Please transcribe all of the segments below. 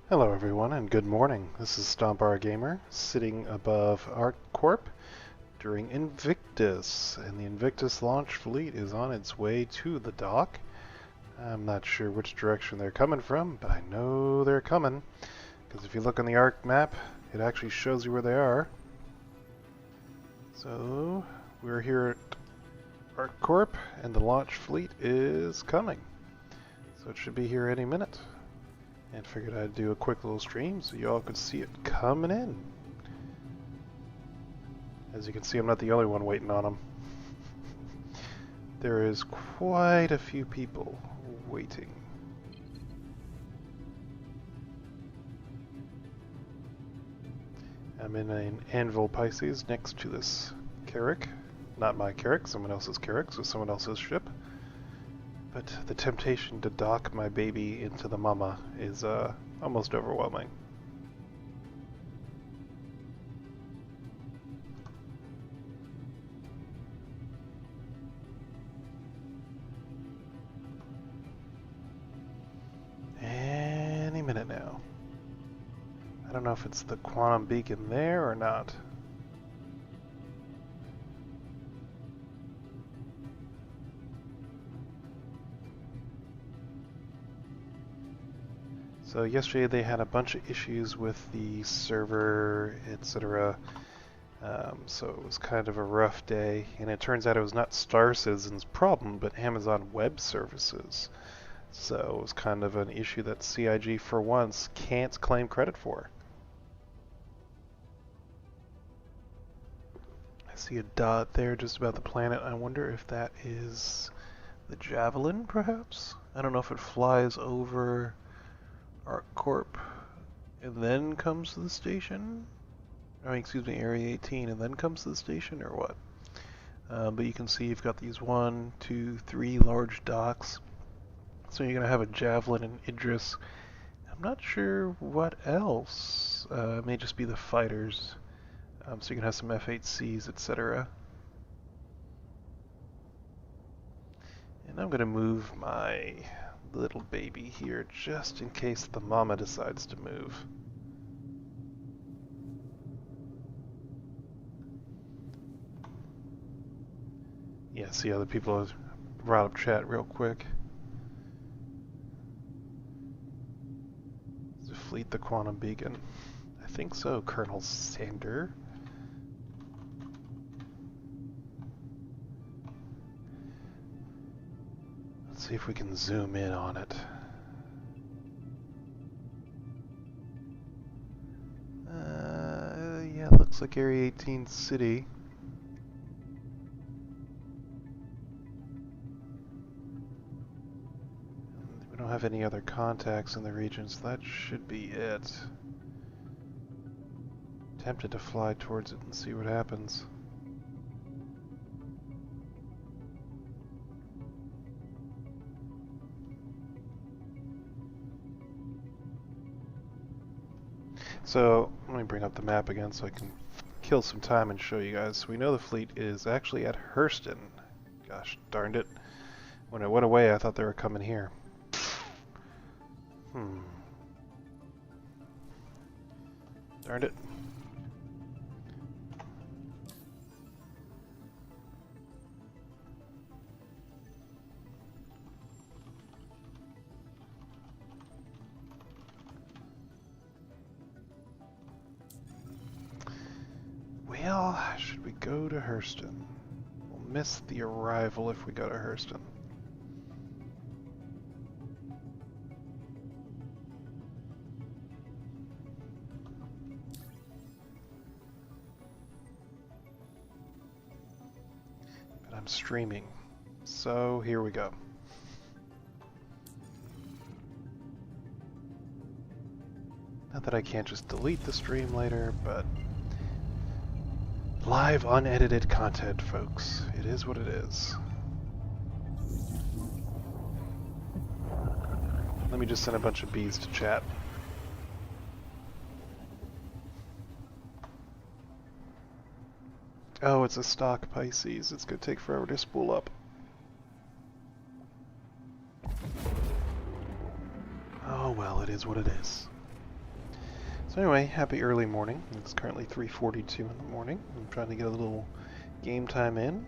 Hello everyone and good morning. This is Stompar Gamer sitting above ArcCorp during Invictus, and the Invictus Launch Fleet is on its way to the dock. I'm not sure which direction they're coming from, but I know they're coming, because if you look on the Arc map, it actually shows you where they are. So, we're here at ArcCorp, and the launch fleet is coming. So it should be here any minute. And figured I'd do a quick little stream so you all could see it coming in. As you can see, I'm not the only one waiting on them. There is quite a few people waiting. I'm in an Anvil Pisces next to this Carrack. Not my Carrack, someone else's Carrack, so someone else's ship. But the temptation to dock my baby into the mama is almost overwhelming. Any minute now. I don't know if it's the quantum beacon there or not. So yesterday they had a bunch of issues with the server, etc. So it was kind of a rough day, and it turns out it was not Star Citizen's problem, but Amazon Web Services. So it was kind of an issue that CIG for once can't claim credit for. I see a dot there just about the planet. I wonder if that is the Javelin, perhaps? I don't know if it flies over ArcCorp and then comes to the station. I mean, excuse me, Area 18 and then comes to the station, or what? But you can see you've got these 1, 2, 3 large docks. So you're going to have a Javelin and Idris. I'm not sure what else. It may just be the fighters. So you can have some F-8Cs, etc. And I'm going to move my little baby here just in case the mama decides to move. Yeah, see other people have brought up chat real quick. Is the fleet the quantum beacon? I think so, Colonel Sander. Let's see if we can zoom in on it. Yeah, it looks like Area 18 City. We don't have any other contacts in the region, so that should be it. Tempted to fly towards it and see what happens. So, let me bring up the map again so I can kill some time and show you guys. So we know the fleet is actually at Hurston. Gosh darned it. When it went away, I thought they were coming here. Darned it. Well, should we go to Hurston? We'll miss the arrival if we go to Hurston. But I'm streaming, so here we go. Not that I can't just delete the stream later, but live unedited content, folks. It is what it is. Let me just send a bunch of bees to chat. Oh, it's a stock Pisces. It's gonna take forever to spool up. Oh well, it is what it is. So anyway, happy early morning. It's currently 3:42 in the morning. I'm trying to get a little game time in.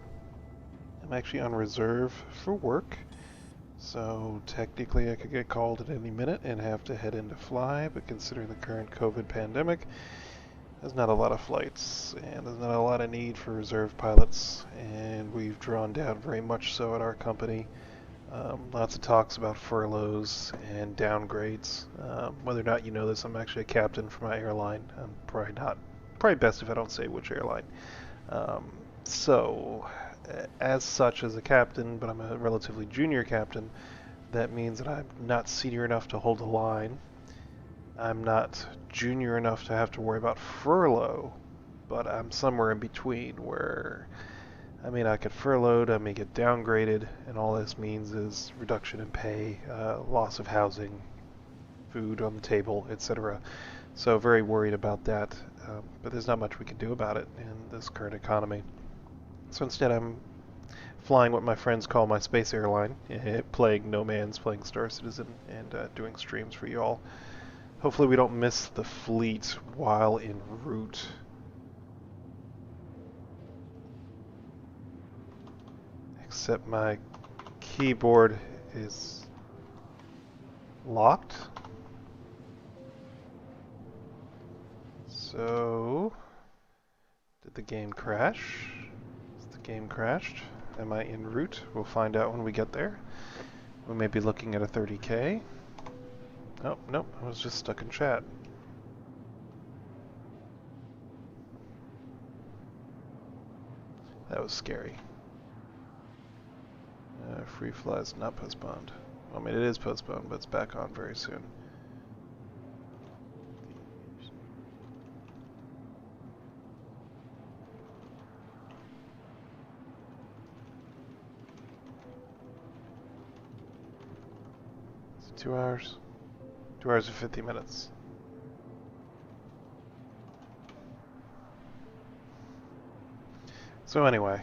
I'm actually on reserve for work, so technically I could get called at any minute and have to head in to fly, but considering the current COVID pandemic, there's not a lot of flights, and there's not a lot of need for reserve pilots, and we've drawn down very much so at our company. Lots of talks about furloughs and downgrades. Whether or not you know this, I'm actually a captain for my airline. I'm probably best if I don't say which airline. So, as such, as a captain, but I'm a relatively junior captain, that means that I'm not senior enough to hold a line. I'm not junior enough to have to worry about furlough, but I'm somewhere in between where I may not get furloughed, I may get downgraded, and all this means is reduction in pay, loss of housing, food on the table, etc. So very worried about that, but there's not much we can do about it in this current economy. So instead I'm flying what my friends call my space airline, playing No Man's, playing Star Citizen, and doing streams for you all. Hopefully we don't miss the fleet while en route. Except my keyboard is locked. So, did the game crash? Has the game crashed? Am I en route? We'll find out when we get there. We may be looking at a 30K. Oh, nope, I was just stuck in chat. That was scary. Free flies not postponed. I mean, it is postponed, but it's back on very soon. Is it 2 hours? 2 hours and 50 minutes. So anyway,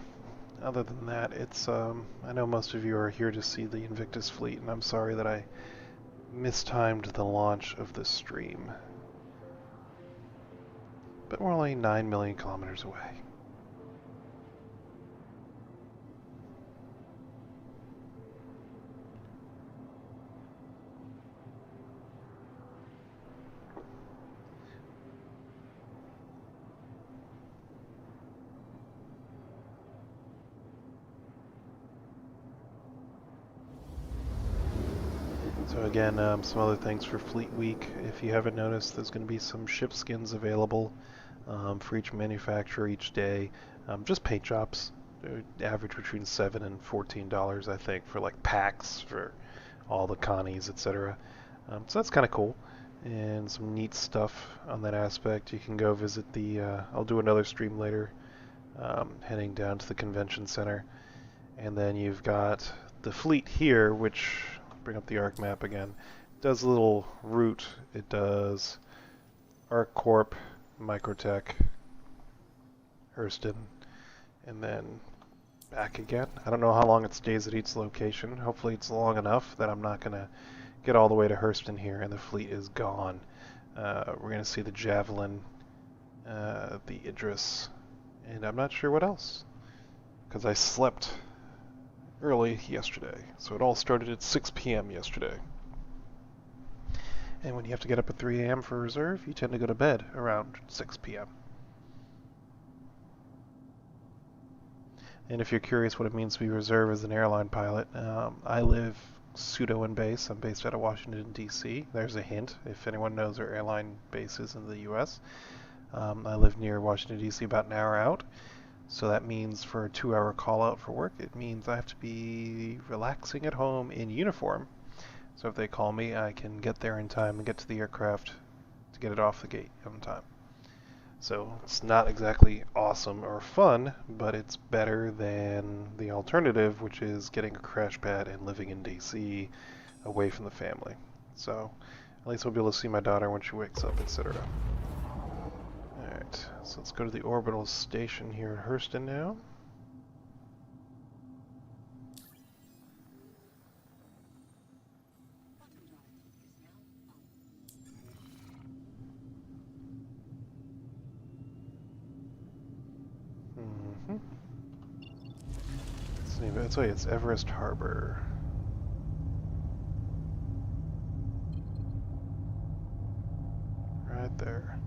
other than that, it's I know most of you are here to see the Invictus Fleet, and I'm sorry that I mistimed the launch of this stream. But we're only 9 million kilometers away. So again, some other things for Fleet Week. If you haven't noticed, there's going to be some ship skins available for each manufacturer each day. Just paint jobs. They average between $7 and $14, I think, for like packs for all the Connies, etc. So that's kind of cool. And some neat stuff on that aspect. You can go visit the, I'll do another stream later, heading down to the convention center. And then you've got the fleet here, which, bring up the ARC map again, does a little route. It does ARC Corp, Microtech, Hurston, and then back again. I don't know how long it stays at each location. Hopefully it's long enough that I'm not going to get all the way to Hurston here and the fleet is gone. We're going to see the Javelin, the Idris, and I'm not sure what else, because I slept early yesterday. So it all started at 6 p.m. yesterday. And when you have to get up at 3 a.m. for reserve, you tend to go to bed around 6 p.m. And if you're curious what it means to be reserve as an airline pilot, I live pseudo in base. I'm based out of Washington, D.C. There's a hint if anyone knows where airline bases in the U.S. I live near Washington, D.C., about an hour out. So that means for a 2-hour call out for work, it means I have to be relaxing at home in uniform. So if they call me, I can get there in time and get to the aircraft to get it off the gate on time. So it's not exactly awesome or fun, but it's better than the alternative, which is getting a crash pad and living in DC away from the family. So at least I'll be able to see my daughter when she wakes up, etc. Alright, so let's go to the orbital station here in Hurston now. Mm-hmm. That's why it's Everest Harbor. Right there.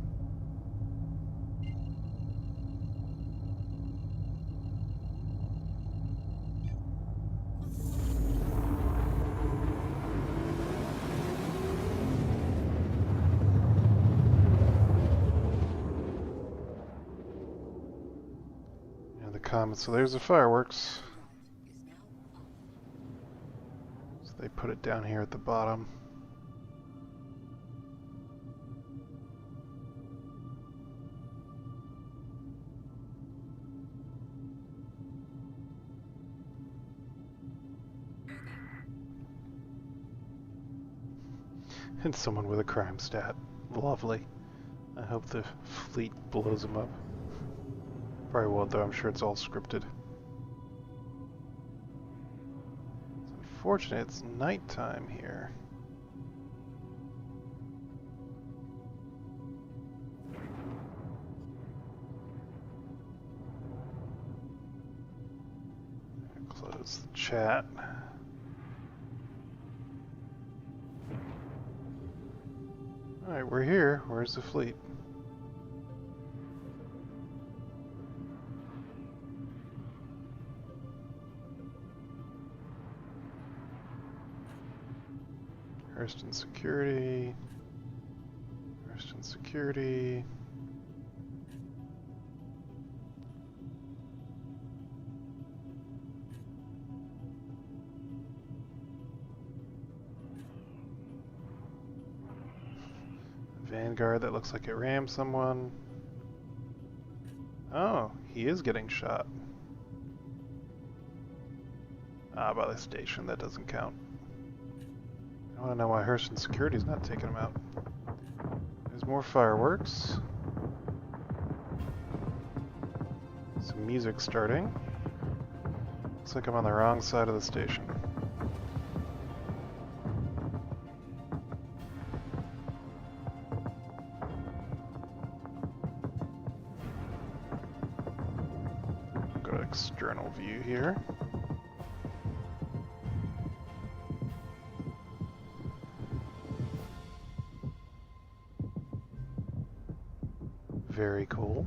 And the comments, so there's the fireworks. So they put it down here at the bottom. And someone with a crime stat. Lovely. I hope the fleet blows them up. Probably won't though, I'm sure it's all scripted. It's unfortunate it's nighttime here. Close the chat. Alright, we're here. Where's the fleet? Hurston Security. Hurston Security. Vanguard, that looks like it rammed someone. Oh, he is getting shot. Ah, by the station, that doesn't count. I want to know why Hurston Security's not taking him out. There's more fireworks. Some music starting. Looks like I'm on the wrong side of the station. Go to external view here. Very cool.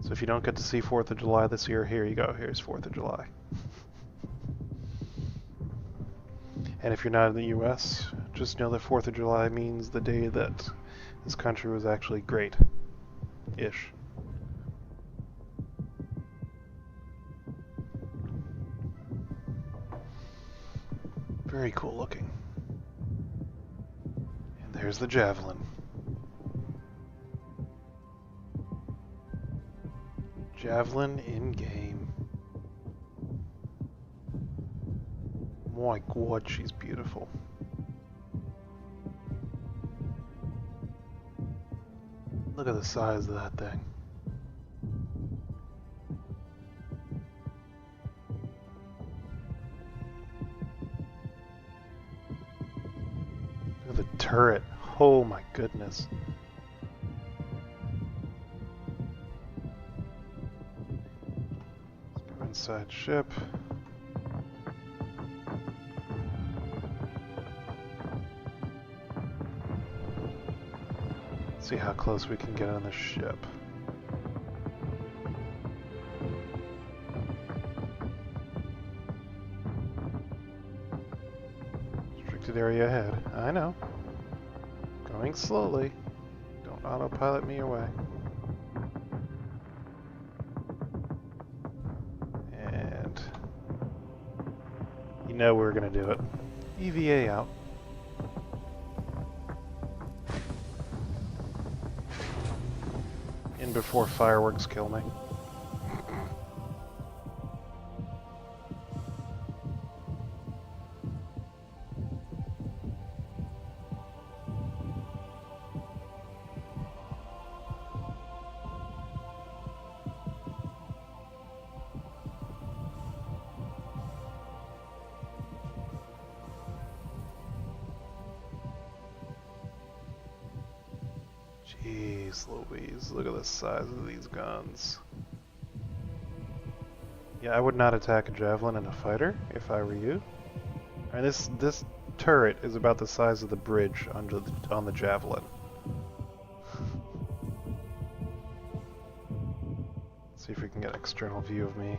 So if you don't get to see 4th of July this year, here you go. Here's 4th of July. And if you're not in the US, just know that 4th of July means the day that this country was actually great-ish. Very cool looking. And there's the javelin. Javelin in-game. My god, she's beautiful. Look at the size of that thing. Look at the turret. Oh my goodness. Inside ship. Let's see how close we can get on the ship. Restricted area ahead. I know. Going slowly. Don't autopilot me away. You know we're gonna do it. EVA out. In before fireworks kill me. Jeez Louise, look at the size of these guns. Yeah, I would not attack a javelin in a fighter if I were you. And this turret is about the size of the bridge on the javelin. See if we can get an external view of me.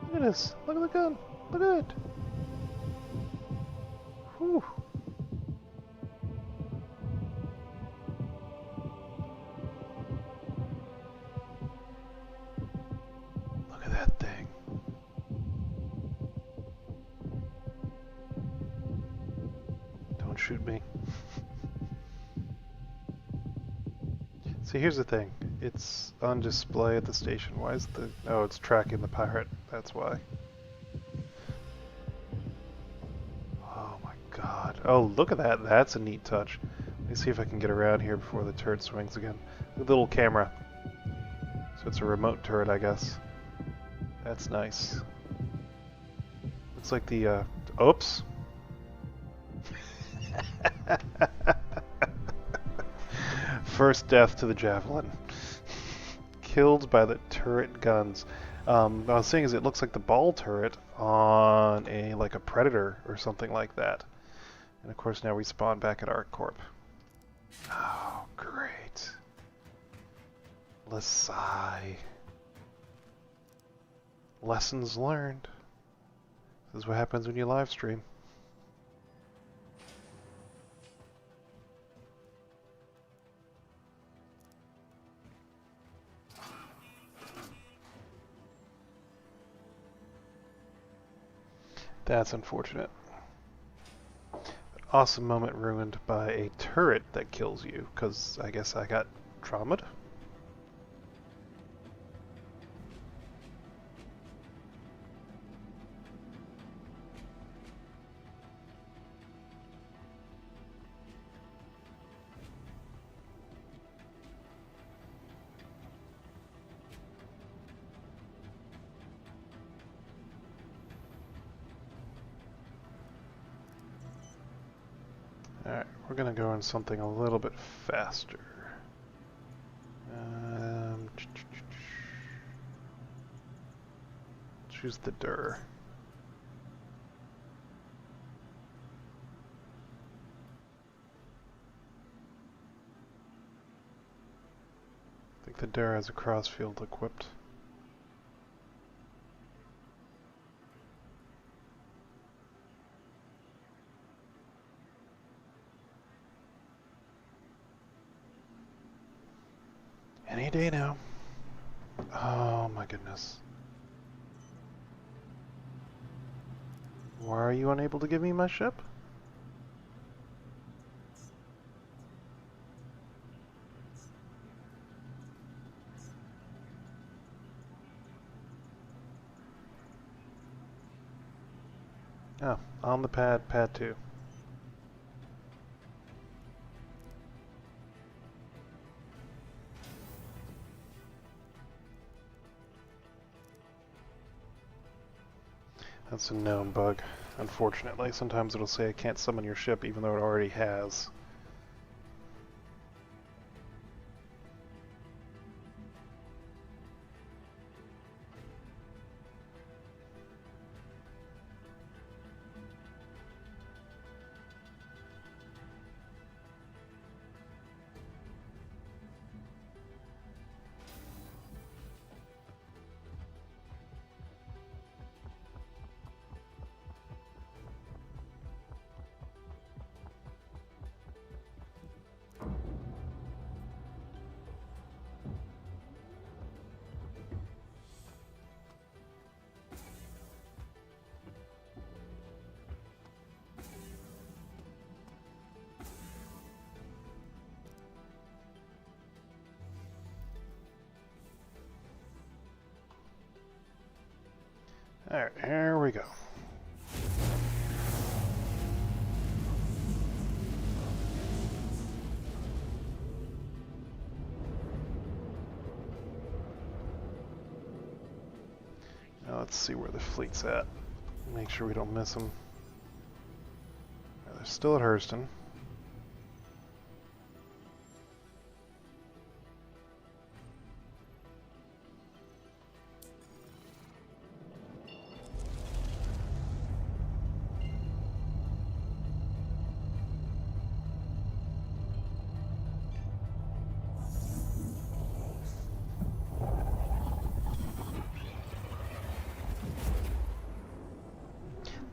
Look at this! Look at the gun! Look at it! Whew! Look at that thing. Don't shoot me. See, here's the thing. It's on display at the station. Why is the... Oh, it's tracking the pirate. That's why. Oh my god. Oh, look at that. That's a neat touch. Let me see if I can get around here before the turret swings again. The little camera. So it's a remote turret, I guess. That's nice. Looks like the, oops. First death to the javelin. Killed by the turret guns. What I was saying is it looks like the ball turret on like a Predator or something like that. And of course now we spawn back at ArcCorp. Oh, great. Lasai. Lessons learned. This is what happens when you live stream. That's unfortunate. Awesome moment ruined by a turret that kills you, because I guess I got traumatized. Alright, we're going to go on something a little bit faster. Choose the DUR. I think the DUR has a crossfield equipped. Any day now. Oh my goodness. Why are you unable to give me my ship? Oh, on the pad, pad 2. That's a known bug, unfortunately. Sometimes it'll say I can't summon your ship even though it already has. Alright, here we go. Now let's see where the fleet's at. Make sure we don't miss them. They're still at Hurston.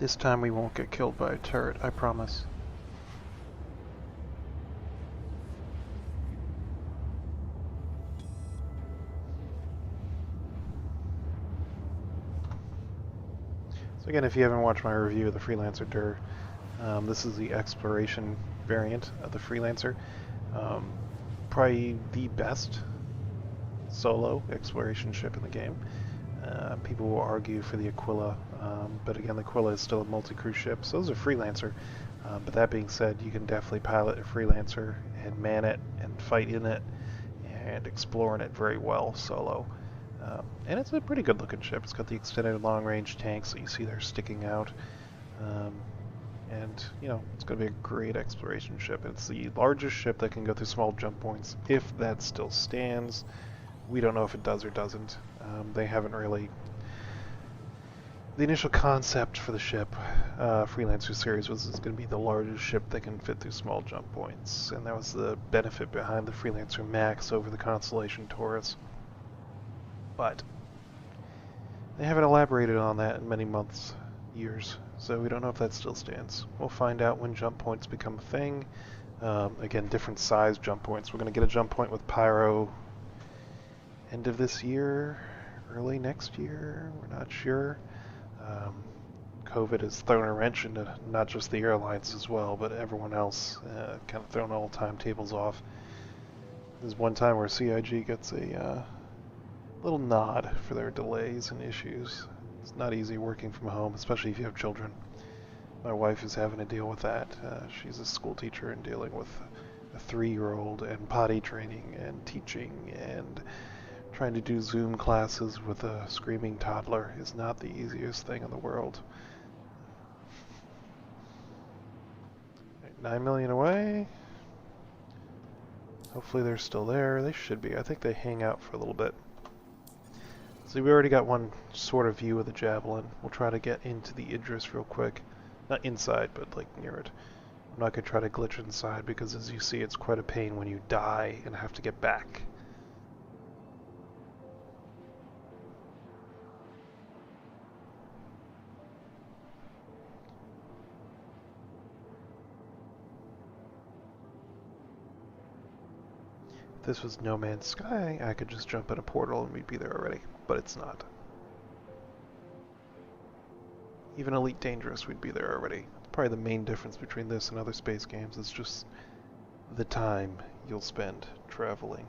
This time we won't get killed by a turret, I promise. So again, if you haven't watched my review of the Freelancer Dur, this is the exploration variant of the Freelancer. Probably the best solo exploration ship in the game. People will argue for the Aquila, but again, the Aquila is still a multi-crew ship, so those are Freelancer. But that being said, you can definitely pilot a Freelancer and man it and fight in it and explore in it very well solo. And it's a pretty good looking ship. It's got the extended long range tanks that you see there sticking out. And, you know, it's going to be a great exploration ship. It's the largest ship that can go through small jump points, if that still stands. We don't know if it does or doesn't. They haven't really... The initial concept for the ship, Freelancer series, was it's going to be the largest ship that can fit through small jump points. And that was the benefit behind the Freelancer Max over the Constellation Taurus. But they haven't elaborated on that in many months, years, so we don't know if that still stands. We'll find out when jump points become a thing. Again, different size jump points. We're going to get a jump point with Pyro end of this year, early next year, we're not sure. COVID has thrown a wrench into not just the airlines as well, but everyone else, kind of thrown all timetables off. There's one time where CIG gets a little nod for their delays and issues. It's not easy working from home, especially if you have children. My wife is having to deal with that. She's a school teacher and dealing with a 3-year-old and potty training and teaching, and trying to do Zoom classes with a screaming toddler is not the easiest thing in the world. 9 million away. Hopefully they're still there. They should be. I think they hang out for a little bit. So we already got one sort of view of the Javelin. We'll try to get into the Idris real quick. Not inside, but like near it. I'm not going to try to glitch inside because as you see, it's quite a pain when you die and have to get back. If this was No Man's Sky, I could just jump in a portal and we'd be there already, but it's not. Even Elite Dangerous, we'd be there already. Probably the main difference between this and other space games is just the time you'll spend traveling.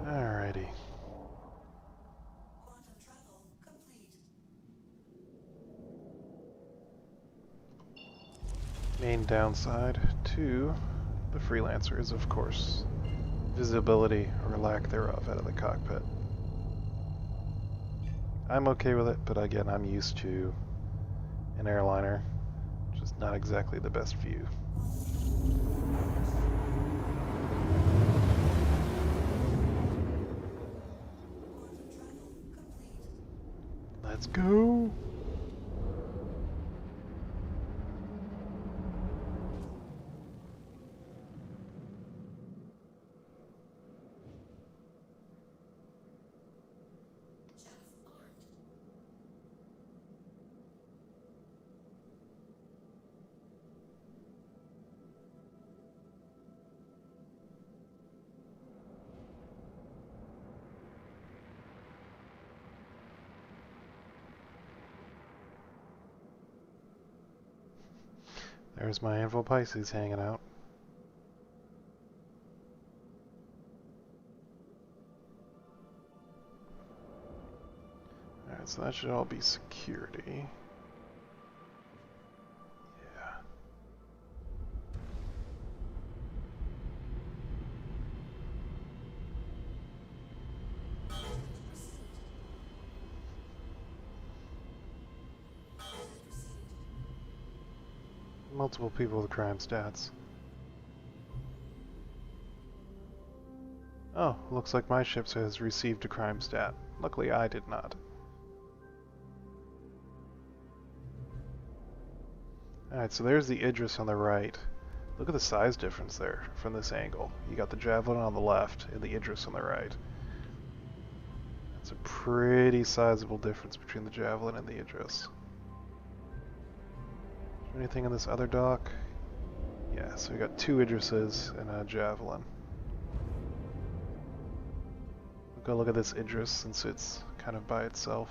Alrighty. Main downside to the Freelancer is, of course, visibility or lack thereof out of the cockpit. I'm okay with it, but again, I'm used to an airliner, which is not exactly the best view. Let's go! There's my Anvil Pisces hanging out. Alright, so that should all be security. Yeah. multiple people with crime stats. Oh, looks like my ship has received a crime stat. Luckily I did not. Alright, so there's the Idris on the right. Look at the size difference there from this angle. You got the Javelin on the left and the Idris on the right. That's a pretty sizable difference between the Javelin and the Idris. Is there anything in this other dock? Yeah, so we got two Idrises and a Javelin. We'll go look at this Idris since it's kind of by itself.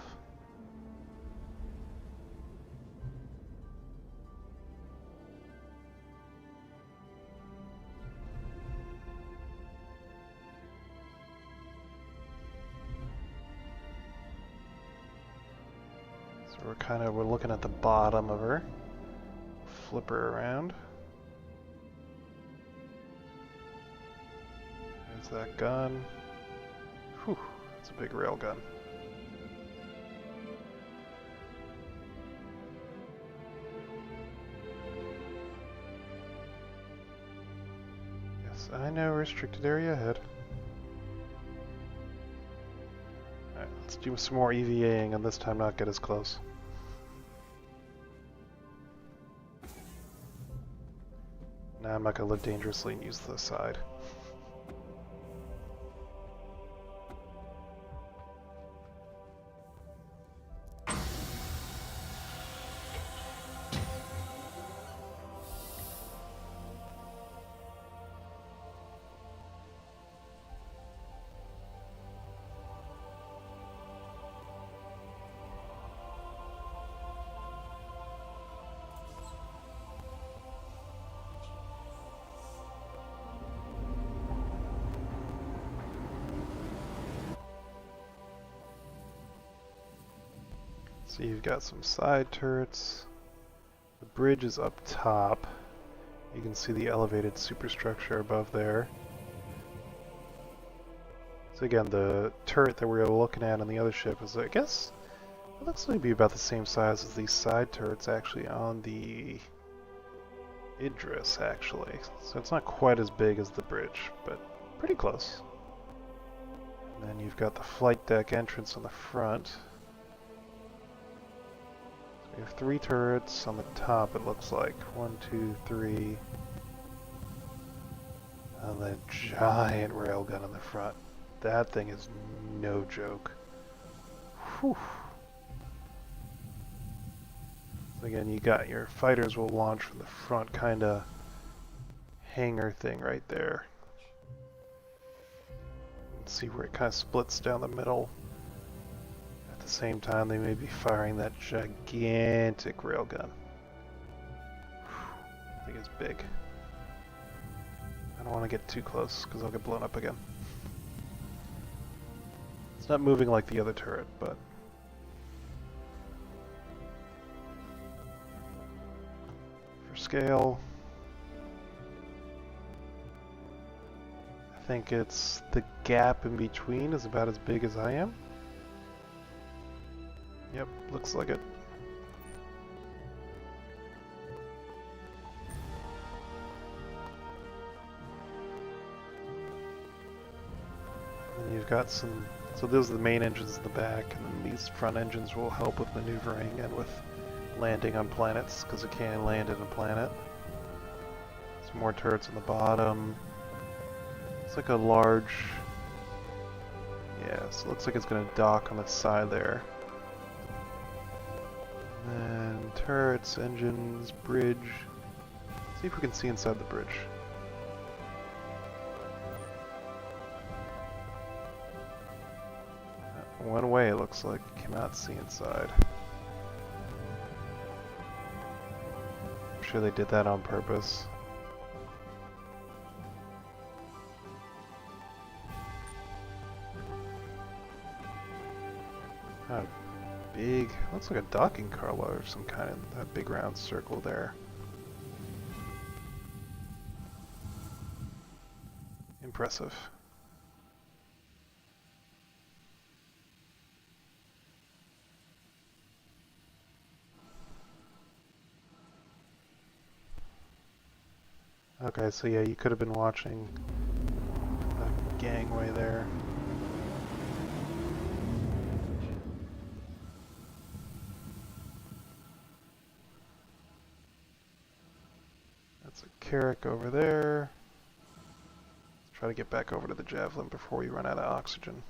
So we're looking at the bottom of her. Flip her around. There's that gun. Whew, that's a big rail gun. Yes, I know, restricted area ahead. Alright, let's do some more EVAing and this time not get as close. Nah, I'm not gonna live dangerously and use the side. So you've got some side turrets. The bridge is up top. You can see the elevated superstructure above there. So again, the turret that we were looking at on the other ship is, I guess, it looks like it'd be about the same size as these side turrets actually on the Idris, actually. So it's not quite as big as the bridge, but pretty close. And then you've got the flight deck entrance on the front. We have 3 turrets on the top, it looks like. 1, 2, 3. And then a giant railgun on the front. That thing is no joke. Whew. So again, you got your fighters will launch from the front kind of hangar thing right there. Let's see where it kind of splits down the middle. At the same time, they may be firing that gigantic railgun. I think it's big. I don't want to get too close because I'll get blown up again. It's not moving like the other turret, but for scale, I think it's the gap in between is about as big as I am. Yep, looks like it. And you've got some, so those are the main engines in the back, and then these front engines will help with maneuvering and with landing on planets, because it can land in a planet. Some more turrets on the bottom. It's like a large, yeah, so it looks like it's going to dock on the side there. And turrets, engines, bridge. See if we can see inside the bridge. One way it looks like, cannot see inside. I'm sure they did that on purpose. Oh, big, looks like a docking carlo or some kind of that big round circle there. Impressive. Okay, so yeah, you could have been watching the gangway there. That's a Carrack over there. Let's try to get back over to the Javelin before we run out of oxygen.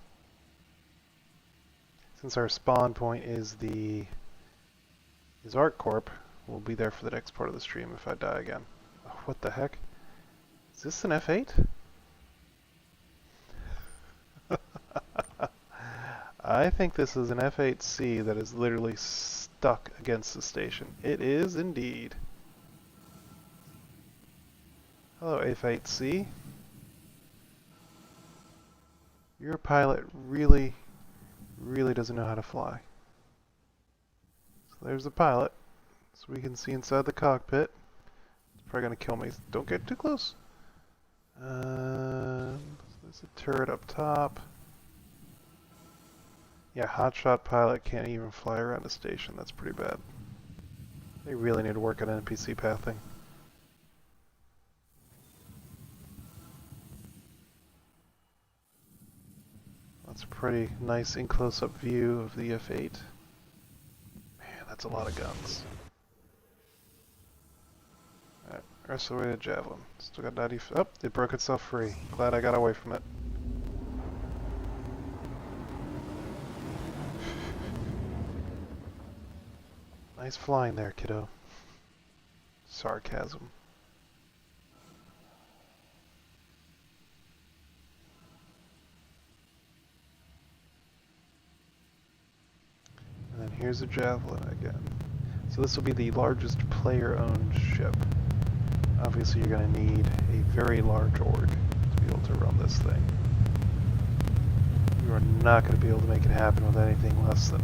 Since our spawn point is ArcCorp, we'll be there for the next part of the stream if I die again. Oh, what the heck? Is this an F8? I think this is an F8C that is literally stuck against the station. It is indeed. Hello, F8C. Your pilot really doesn't know how to fly. So there's the pilot. So we can see inside the cockpit. It's probably going to kill me. Don't get too close. There's a turret up top. Yeah, hotshot pilot can't even fly around a station. That's pretty bad. They really need to work on NPC pathing. That's a pretty nice in close-up view of the F8. Man, that's a lot of guns. Alright, rest of the way to Javelin. Still got 90. Oh, it broke itself free. Glad I got away from it. Nice flying there, kiddo. Sarcasm. And then here's a Javelin again. So this will be the largest player-owned ship. Obviously you're going to need a very large org to be able to run this thing. You are not going to be able to make it happen with anything less than...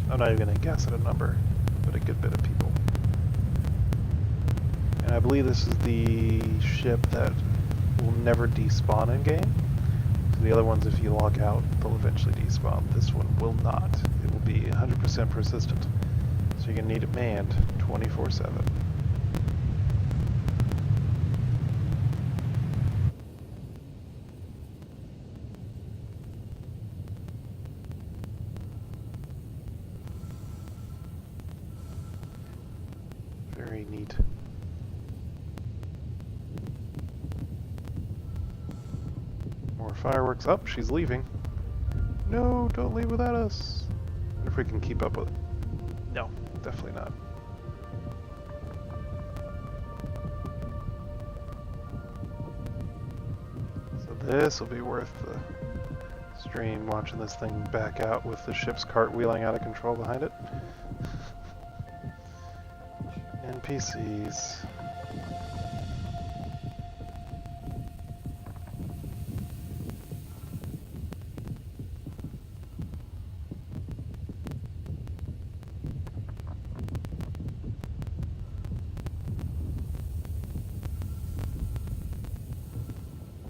I'm not even going to guess at a number, but a good bit of people. And I believe this is the ship that will never despawn in game. So the other ones, if you log out, they'll eventually despawn. This one will not. It will be 100% persistent. So you're going to need it manned 24/7. Very neat. More fireworks. Oh, she's leaving. No, don't leave without us. I wonder if we can keep up with it. No, definitely not. So this will be worth the stream, watching this thing back out with the ship's cartwheeling out of control behind it. NPCs.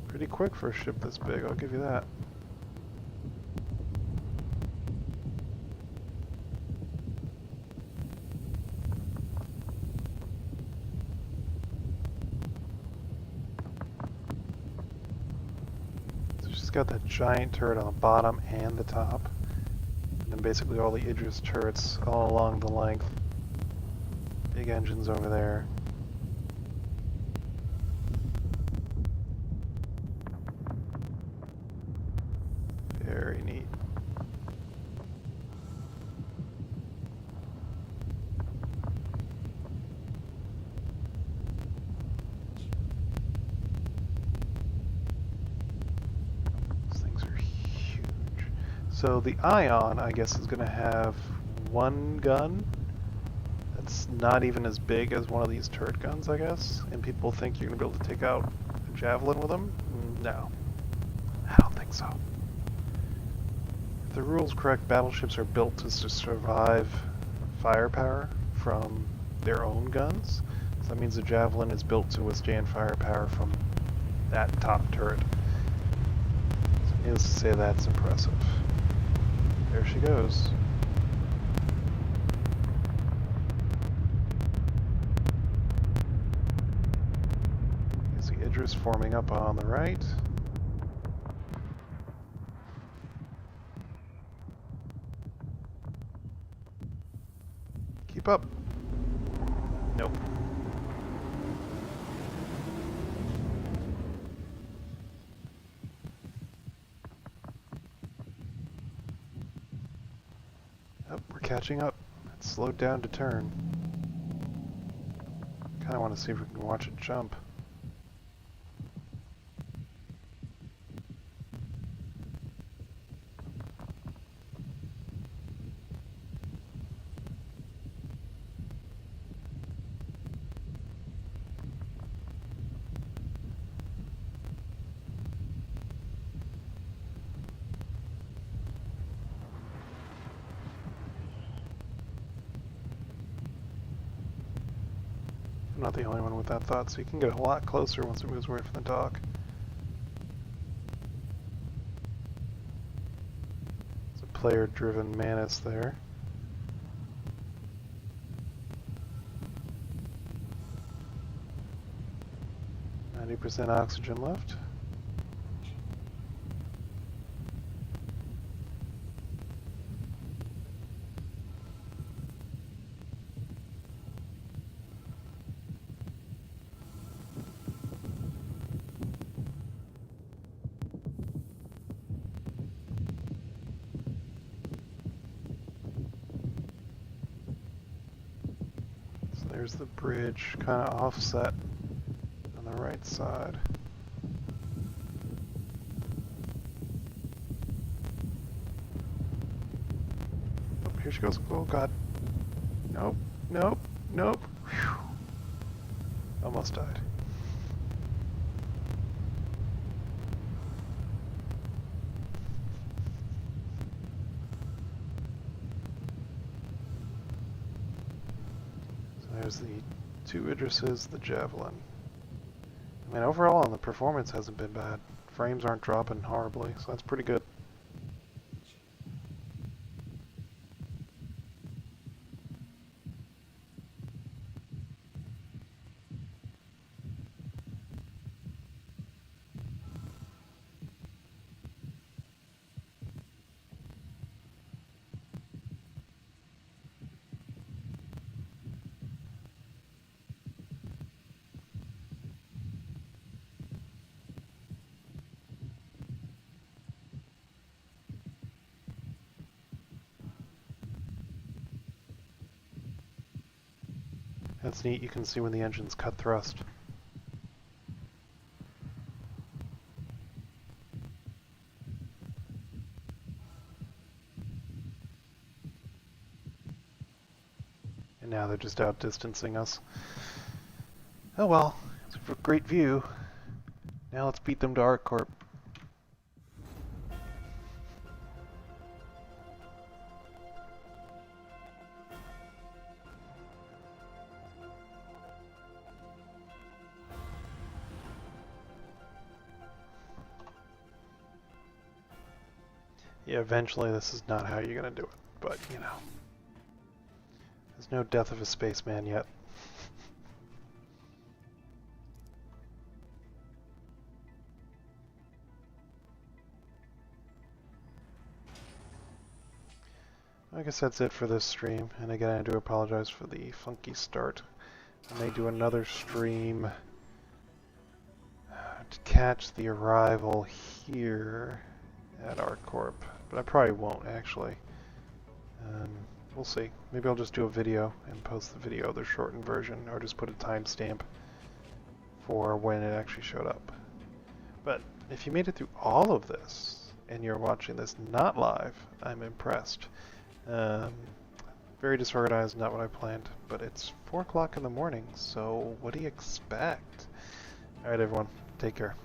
Pretty quick for a ship this big, I'll give you that. Got that giant turret on the bottom and the top, and then basically all the Idris turrets all along the length. Big engines over there. Very neat. So the Ion, I guess, is going to have one gun that's not even as big as one of these turret guns, I guess. And people think you're going to be able to take out a Javelin with them? No. I don't think so. If the rule's correct, battleships are built to survive firepower from their own guns. So that means the Javelin is built to withstand firepower from that top turret. So needless to say, that's impressive. There she goes. others forming up on the right. Keep up. Nope. Oh, we're catching up. It's slowed down to turn. Kind of want to see if we can watch it jump. I'm not the only one with that thought, so you can get a lot closer once it moves away from the dock. It's a player-driven Manus there. 90% oxygen left. There's the bridge, kind of offset on the right side. Oh, here she goes. Oh god. Nope, nope, nope. Whew. Almost died. There's the two Idrises, the javelin. I mean, overall on the performance hasn't been bad. Frames aren't dropping horribly, so that's pretty good. That's neat, you can see when the engine's cut thrust. And now they're just outdistancing us. Oh well, it's a great view. Now let's beat them to ArcCorp. Yeah, eventually this is not how you're gonna do it, but you know. There's no death of a spaceman yet. I guess that's it for this stream, and again I do apologize for the funky start. I may do another stream to catch the arrival here at ArcCorp, but I probably won't actually. We'll see. Maybe I'll just do a video and post the video, the shortened version, or just put a timestamp for when it actually showed up. But if you made it through all of this, and you're watching this not live, I'm impressed. Very disorganized, not what I planned, but it's 4 o'clock in the morning, so what do you expect? Alright everyone, take care.